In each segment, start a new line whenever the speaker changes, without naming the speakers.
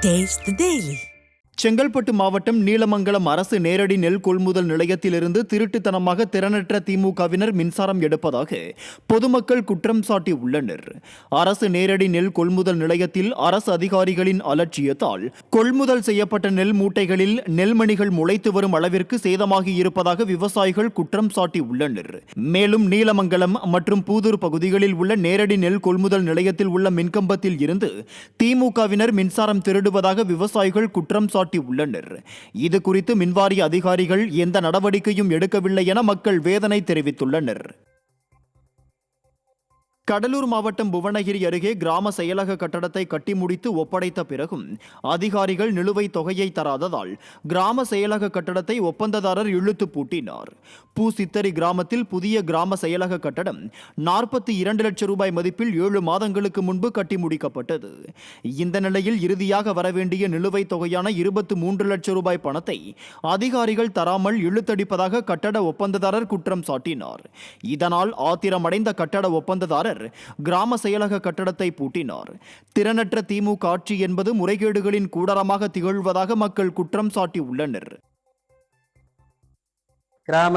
Taste the Daily.
Chengalpattu மாவட்டம் நீலமங்கலம் அரசு நேரடி நெல் கொள்முதல் நிலையத்திலிருந்து திருட்டுத்தனமாக திறனற்ற திமுகவினர் மின்சாரம் எடுப்பதாக பொதுமக்கள் குற்றம் சாட்டி உள்ளனர். அரசு நேரடி நெல் கொள்முதல் நிலையத்தில் அரசு அதிகாரிகளின் அலட்சியத்தால் கொள்முதல் செய்யப்பட்ட நெல் மூட்டைகளில் நெல்மணிகள் முளைத்து வரும் அளவிற்கு சேதமாகி இருப்பதாக விவசாயிகள் குற்றம் சாட்டி உள்ளனர். மேலும் நீலமங்கலம் மற்றும் பூதூர் பகுதிகளில் உள்ள நேரடி நெல் கொள்முதல் நிலையத்தில் உள்ள மின்கம்பத்தில் இருந்து திமுகவினர் மின்சாரம் திருடுவதாக விவசாயிகள் குற்றம் சாட்டி உள்ளனர். இது குறித்து மின்வாரிய அதிகாரிகள் எந்த நடவடிக்கையும் எடுக்கவில்லை என மக்கள் வேதனை தெரிவித்துள்ளனர். கடலூர் மாவட்டம் புவனகிரி அருகே கிராம செயலக கட்டடத்தை கட்டி முடித்து ஒப்படைத்த பிறகும் அதிகாரிகள் நிலுவைத் தொகையை தராததால் கிராம செயலக கட்டடத்தை ஒப்பந்ததாரர் இழுத்து பூட்டினார். பூசித்தரி கிராமத்தில் புதிய கிராம செயலக கட்டடம் 42 லட்சம் ரூபாய் மதிப்பில் 7 மாதங்களுக்கு முன்பு கட்டி முடிக்கப்பட்டது. இந்த நிலையில் இறுதியாக வரவேண்டிய நிலுவைத் தொகையான 23 லட்சம் ரூபாய் பணத்தை அதிகாரிகள் தராமல் இழுத்தடிப்பதாக கட்டட ஒப்பந்ததாரர் குற்றம் சாட்டினார். இதனால் ஆத்திரமடைந்த கட்டட ஒப்பந்ததாரர் கிராம செயலக கட்டடத்தை பூட்டினார். திறனற்ற திமுக ஆட்சி என்பது முறைகேடுகளின் கூடாரமாக திகழ்வதாக மக்கள் குற்றம் சாட்டியுள்ளனர்.
கிராம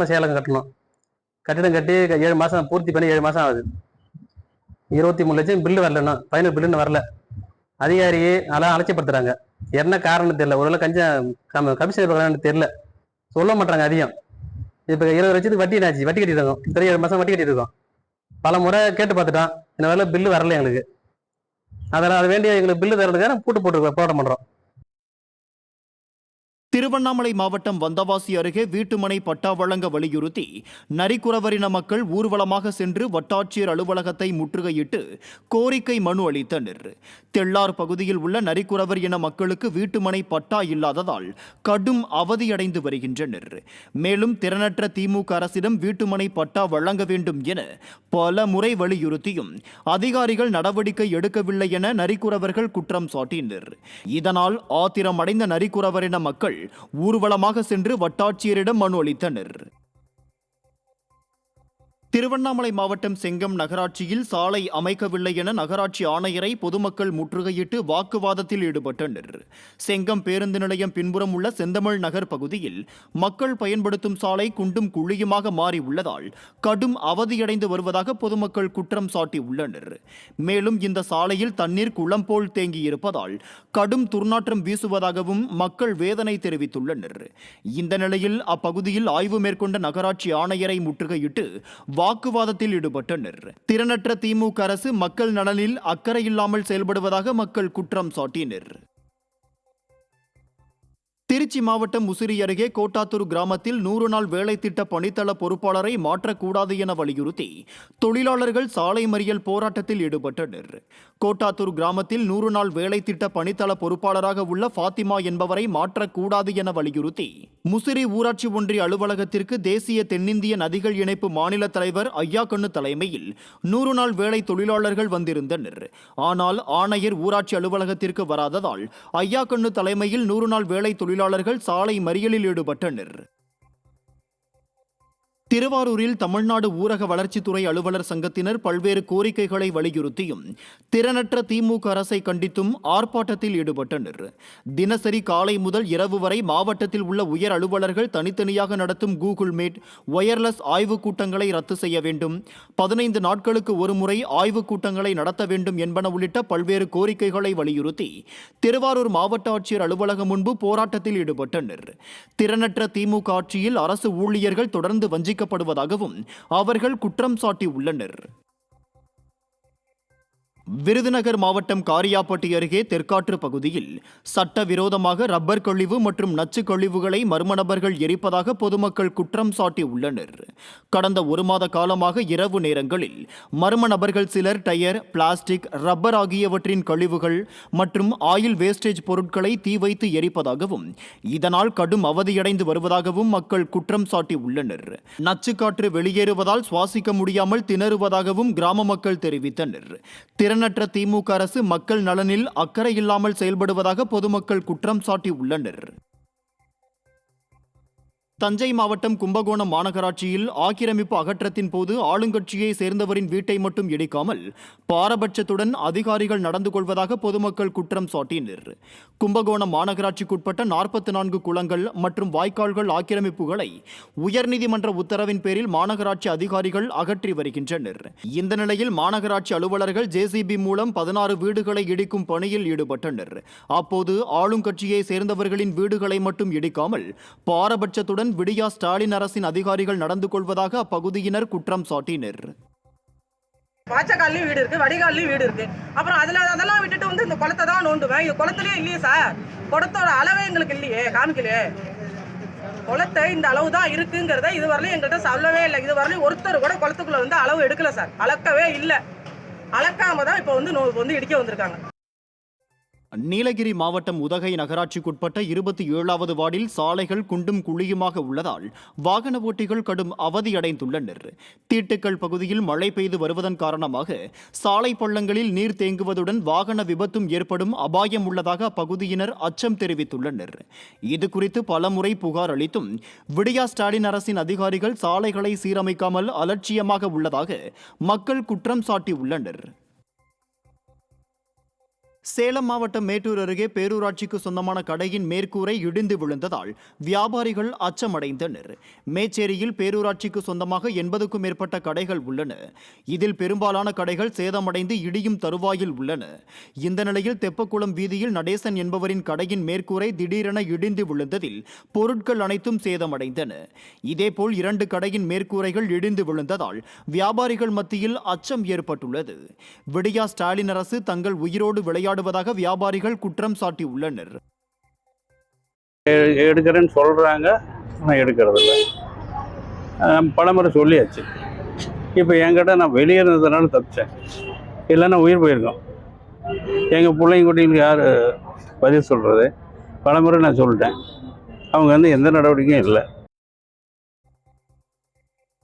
செயலகம் கட்டடம் கட்டி 7 மாசம் பூர்த்தி பண்ணி 7 மாசம் ஆகுது. 23 லட்சம் பில்லு வரலன்னா ஃபைனல் பில்லுன்னு வரல. அதிகாரியே அதெல்லாம் அலட்சியப்படுத்துறாங்க. என்ன காரணம் தெரியல. ஒருவேளை கமிஷனர் தெரியல, சொல்ல மாட்டாங்க. அதிகம் இப்ப 20 லட்சத்துக்கு வட்டி என்னாச்சு? வட்டி கட்டிட்டு இருக்கோம். 7 மாசம் வட்டி கட்டிட்டு இருக்கோம். பல முறை கேட்டு பார்த்துட்டோம். இந்த வேலை பில்லு வரல எங்களுக்கு. அதெல்லாம் அது வேண்டிய எங்களுக்கு பில்லு தரதுக்காக போராட்டம் பண்றோம்.
திருவண்ணாமலை மாவட்டம் வந்தவாசி அருகே வீட்டுமனை பட்டா வழங்க வலியுறுத்தி நரிக்குறவரின மக்கள் ஊர்வலமாக சென்று வட்டாட்சியர் அலுவலகத்தை முற்றுகையிட்டு கோரிக்கை மனு அளித்தனர். தெள்ளார் பகுதியில் உள்ள நரிக்குறவர் இன மக்களுக்கு வீட்டுமனை பட்டா இல்லாததால் கடும் அவதியடைந்து வருகின்றனர். மேலும் திறனற்ற திமுக அரசிடம் வீட்டுமனை பட்டா வழங்க வேண்டும் என பல முறை வலியுறுத்தியும் அதிகாரிகள் நடவடிக்கை எடுக்கவில்லை என நரிக்குறவர்கள் குற்றம் சாட்டினர். இதனால் ஆத்திரமடைந்த நரிக்குறவரின மக்கள் ஊர்வலமாக சென்று வட்டாட்சியரிடம் மனு அளித்தனர். திருவண்ணாமலை மாவட்டம் செங்கம் நகராட்சியில் சாலை அமைக்கவில்லை என நகராட்சி ஆணையரை பொதுமக்கள் முற்றுகையிட்டு வாக்குவாதத்தில் ஈடுபட்டனர். செங்கம் பேருந்து நிலையம் பின்புறம் உள்ள செந்தமிழ் நகர் பகுதியில் மக்கள் பயன்படுத்தும் சாலை குண்டும் குழியுமாக மாறி உள்ளதால் கடும் அவதியடைந்து வருவதாக பொதுமக்கள் குற்றம் சாட்டியுள்ளனர். மேலும் இந்த சாலையில் தண்ணீர் குளம் போல் தேங்கியிருப்பதால் கடும் துர்நாற்றம் வீசுவதாகவும் மக்கள் வேதனை தெரிவித்துள்ளனர். இந்த நிலையில் அப்பகுதியில் ஆய்வு மேற்கொண்ட நகராட்சி ஆணையரை முற்றுகையிட்டு வாக்குவாதத்தில் ஈடுபட்டனர். திறனற்ற திமுக அரசு மக்கள் நலனில் அக்கறையில்லாமல் செயல்படுவதாக மக்கள் குற்றம் சாட்டினர். திருச்சி மாவட்டம் முசிறி அருகே கோட்டாத்தூர் கிராமத்தில் 100 நாள் வேலை திட்ட பணித்தள பொறுப்பாளரை மாற்றக்கூடாது என வலியுறுத்தி தொழிலாளர்கள் சாலை மறியல் போராட்டத்தில் ஈடுபட்டனர். கோட்டாத்தூர் கிராமத்தில் 100 நாள் வேலை திட்ட பணித்தள பொறுப்பாளராக உள்ள ஃபாத்திமா என்பவரை மாற்றக்கூடாது என வலியுறுத்தி முசிறி ஊராட்சி ஒன்றிய அலுவலகத்திற்கு தேசிய தென்னிந்திய நதிகள் இணைப்பு மாநில தலைவர் ஐயாக்கண்ணு தலைமையில் 100 நாள் வேலை தொழிலாளர்கள் வந்திருந்தனர். ஆனால் ஆணையர் ஊராட்சி அலுவலகத்திற்கு வராததால் ஐயாக்கண்ணு தலைமையில் 100 நாள் வேலை தொழிலாளர்கள் சாலை மறியலில் ஈடுபட்டனர். திருவாரூரில் தமிழ்நாடு ஊரக வளர்ச்சித்துறை அலுவலர் சங்கத்தினர் பல்வேறு கோரிக்கைகளை வலியுறுத்தியும் திறனற்ற திமுக அரசை கண்டித்தும் ஆர்ப்பாட்டத்தில் ஈடுபட்டனர். தினசரி காலை முதல் இரவு வரை மாவட்டத்தில் உள்ள உயர் அலுவலர்கள் தனித்தனியாக நடத்தும் கூகுள் மீட், ஒயர்லெஸ் ஆய்வுக் கூட்டங்களை ரத்து செய்ய வேண்டும், 15 நாட்களுக்கு ஒருமுறை ஆய்வுக் கூட்டங்களை நடத்த வேண்டும் என்பன உள்ளிட்ட பல்வேறு கோரிக்கைகளை வலியுறுத்தி திருவாரூர் மாவட்ட ஆட்சியர் அலுவலகம் முன்பு போராட்டத்தில் ஈடுபட்டனர். திறனற்ற திமுக ஆட்சியில் அரசு ஊழியர்கள் தொடர்ந்து வஞ்சிக்கப்படுவதாகவும் அவர்கள் குற்றம் சாட்டியுள்ளனர். விருதுநகர் மாவட்டம் காரியாப்பட்டி அருகே தெற்காற்று பகுதியில் சட்டவிரோதமாக ரப்பர் கழிவு மற்றும் நச்சு கழிவுகளை மர்ம நபர்கள் எரிப்பதாக பொதுமக்கள் குற்றம் சாட்டியுள்ளனர். கடந்த 1 மாத காலமாக இரவு நேரங்களில் மர்ம நபர்கள் சிலர் டயர், பிளாஸ்டிக், ரப்பர் ஆகியவற்றின் கழிவுகள் மற்றும் ஆயில் வேஸ்டேஜ் பொருட்களை தீ வைத்து எரிப்பதாகவும் இதனால் கடும் அவதியடைந்து வருவதாகவும் மக்கள் குற்றம் சாட்டியுள்ளனர். நச்சு காற்று வெளியேறுவதால் சுவாசிக்க முடியாமல் திணறுவதாகவும் கிராம மக்கள் தெரிவித்தனர். திறனற்ற திமுக அரசு மக்கள் நலனில் அக்கறை இல்லாமல் செயல்படுவதாக பொதுமக்கள் குற்றம் சாட்டி உள்ளனர். தஞ்சை மாவட்டம் கும்பகோணம் மாநகராட்சியில் ஆக்கிரமிப்பு அகற்றத்தின் போது ஆளுங்கட்சியை சேர்ந்தவரின் வீட்டை மட்டும் இடிக்காமல் பாரபட்சத்துடன் அதிகாரிகள் நடந்து கொள்வதாக பொதுமக்கள் குற்றம் சாட்டினர். கும்பகோணம் மாநகராட்சிக்குட்பட்ட 44 குளங்கள் மற்றும் வாய்க்கால்கள் ஆக்கிரமிப்புகளை உயர்நீதிமன்ற உத்தரவின் பேரில் மாநகராட்சி அதிகாரிகள் அகற்றி வருகின்றனர். இந்த நிலையில் மாநகராட்சி அலுவலர்கள் ஜேசிபி மூலம் 16 வீடுகளை இடிக்கும் பணியில் ஈடுபட்டனர். அப்போது ஆளுங்கட்சியை சேர்ந்தவர்களின் வீடுகளை மட்டும் இடிக்காமல் பாரபட்சத்துடன் விடியா ஸ்டாலின் அரசின் அதிகாரிகள் நடந்து கொள்வதாக அப்பகுதியினர் குற்றம் சாட்டினர்.
வாச்சக்கால்லையும் வீடு இருக்கு, வடிகால்லையும் வீடு இருக்கு. அப்புறம் அதெல்லாம் விட்டுட்டு வந்து இந்த குளத்தை தான் நோண்டுவேன். இது குளத்துலயே இல்லையே சார், குளத்தோட அளவே எங்களுக்கு இல்லையே, காமிக்கலையே. குளத்தை இந்த அளவு தான் இருக்குங்கிறத இதுவரையிலும் எங்கள்கிட்ட சொல்லவே இல்லை. இதுவரையிலும் ஒருத்தர் கூட குளத்துக்குள்ள வந்து அளவு எடுக்கல சார், அளக்கவே இல்லை. அளக்காம தான் இப்போ வந்து இடிக்க வந்திருக்காங்க.
நீலகிரி மாவட்டம் உதகை நகராட்சிக்குட்பட்ட 27வது வார்டில் சாலைகள் குண்டும் குழியுமாக உள்ளதால் வாகன ஓட்டிகள் கடும் அவதியடைந்துள்ளனர். தீட்டுக்கள் பகுதியில் மழை பெய்து வருவதன் காரணமாக சாலை பள்ளங்களில் நீர் தேங்குவதுடன் வாகன விபத்தும் ஏற்படும் அபாயம் உள்ளதாக அப்பகுதியினர் அச்சம் தெரிவித்துள்ளனர். இதுகுறித்து பலமுறை புகார் அளித்தும் விடியா ஸ்டாலின் அரசின் அதிகாரிகள் சாலைகளை சீரமைக்காமல் அலட்சியமாக உள்ளதாக மக்கள் குற்றம் சாட்டியுள்ளனர். சேலம் மாவட்டம் மேட்டூர் அருகே பேரூராட்சிக்கு சொந்தமான கடையின் மேற்கூரை இடிந்து விழுந்ததால் வியாபாரிகள் அச்சமடைந்தனர். மேச்சேரியில் பேரூராட்சிக்கு சொந்தமாக 80க்கும் மேற்பட்ட கடைகள் உள்ளன. இதில் பெரும்பாலான கடைகள் சேதமடைந்து இடியும் தருவாயில் உள்ளன. இந்த நிலையில் தெப்பக்குளம் வீதியில் நடேசன் என்பவரின் கடையின் மேற்கூரை திடீரென இடிந்து விழுந்ததில் பொருட்கள் அனைத்தும் சேதமடைந்தன. இதேபோல் 2 கடையின் மேற்கூரைகள் இடிந்து விழுந்ததால் வியாபாரிகள் மத்தியில் அச்சம் ஏற்பட்டுள்ளது. விடியா ஸ்டாலின் அரசு தங்கள் உயிரோடு விளையாடுவதாக வியாபாரிகள் குற்றம் சாட்டியுள்ளனர்.
எடுக்கிறேன்னு சொல்றாங்க, ஆனால் எடுக்கிறதில்ல. பலமுறை சொல்லியாச்சு. இப்போ என்கிட்ட நான் வெளியே இருந்ததுனால தப்பிச்சேன், இல்லைன்னா உயிர் போயிருக்கோம். எங்கள் பிள்ளைங்க குட்டிங்களுக்கு யார் பதில் சொல்கிறது? பலமுறை நான் சொல்லிட்டேன், அவங்க வந்து எந்த நடவடிக்கையும் இல்லை.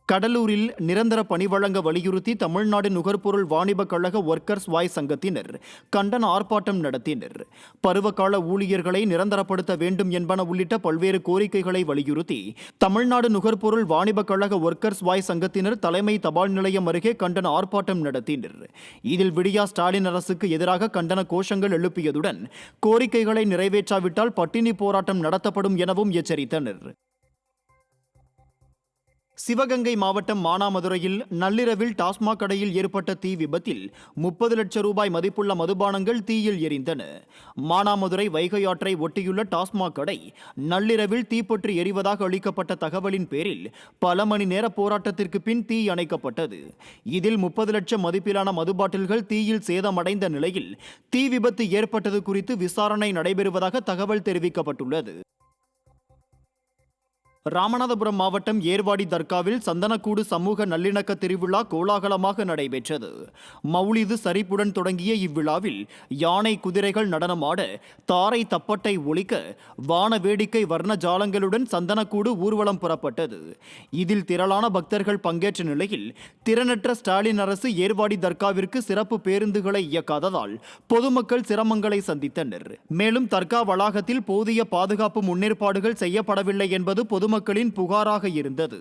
கடலூரில் நிரந்தர பணி வழங்க வலியுறுத்தி தமிழ்நாடு நுகர்பொருள் வாணிப கழக ஒர்க்கர்ஸ் வாய் சங்கத்தினர் கண்டன ஆர்ப்பாட்டம் நடத்தினர். பருவகால ஊழியர்களை நிரந்தரப்படுத்த வேண்டும் என்பன உள்ளிட்ட பல்வேறு கோரிக்கைகளை வலியுறுத்தி தமிழ்நாடு நுகர்பொருள் வாணிப கழக ஒர்க்கர்ஸ் வாய் சங்கத்தினர் தலைமை தபால் நிலையம் அருகே கண்டன ஆர்ப்பாட்டம் நடத்தினர். இதில் விடியா ஸ்டாலின் அரசுக்கு எதிராக கண்டன கோஷங்கள் எழுப்பியதுடன் கோரிக்கைகளை நிறைவேற்றாவிட்டால் பட்டினி போராட்டம் நடத்தப்படும் எனவும் எச்சரித்தனர். சிவகங்கை மாவட்டம் மானாமதுரையில் நள்ளிரவில் டாஸ்மாக் கடையில் ஏற்பட்ட தீ விபத்தில் 30 லட்சம் ரூபாய் மதிப்புள்ள மதுபானங்கள் தீயில் எரிந்தன. மானாமதுரை வைகை ஆற்றை ஒட்டியுள்ள டாஸ்மாக் கடை நள்ளிரவில் தீப்பற்றி எரிவதாக அளிக்கப்பட்ட தகவலின் பேரில் பல மணி நேர போராட்டத்திற்கு பின் தீ அணைக்கப்பட்டது. இதில் 30 லட்சம் மதிப்பிலான மது பாட்டில்கள் தீயில் சேதமடைந்த நிலையில் தீ விபத்து ஏற்பட்டது குறித்து விசாரணை நடைபெறுவதாக தகவல் தெரிவிக்கப்பட்டுள்ளது. ராமநாதபுரம் மாவட்டம் ஏர்வாடி தர்காவில் சந்தனக்கூடு சமூக நல்லிணக்க திருவிழா கோலாகலமாக நடைபெற்றது. மௌலிது சரிப்புடன் தொடங்கிய இவ்விழாவில் யானை குதிரைகள் நடனமாட, தாரை தப்பட்டை ஒலிக்க, வான வேடிக்கை வர்ண ஜாலங்களுடன் சந்தனக்கூடு ஊர்வலம் புறப்பட்டது. இதில் திரளான பக்தர்கள் பங்கேற்ற நிலையில் திறனற்ற ஸ்டாலின் அரசு ஏர்வாடி தர்காவிற்கு சிறப்பு பேருந்துகளை இயக்காததால் பொதுமக்கள் சிரமங்களை சந்தித்தனர். மேலும் தர்கா வளாகத்தில் போதிய பாதுகாப்பு முன்னேற்பாடுகள் செய்யப்படவில்லை என்பது பொதுமக்களின் புகாராக இருந்தது.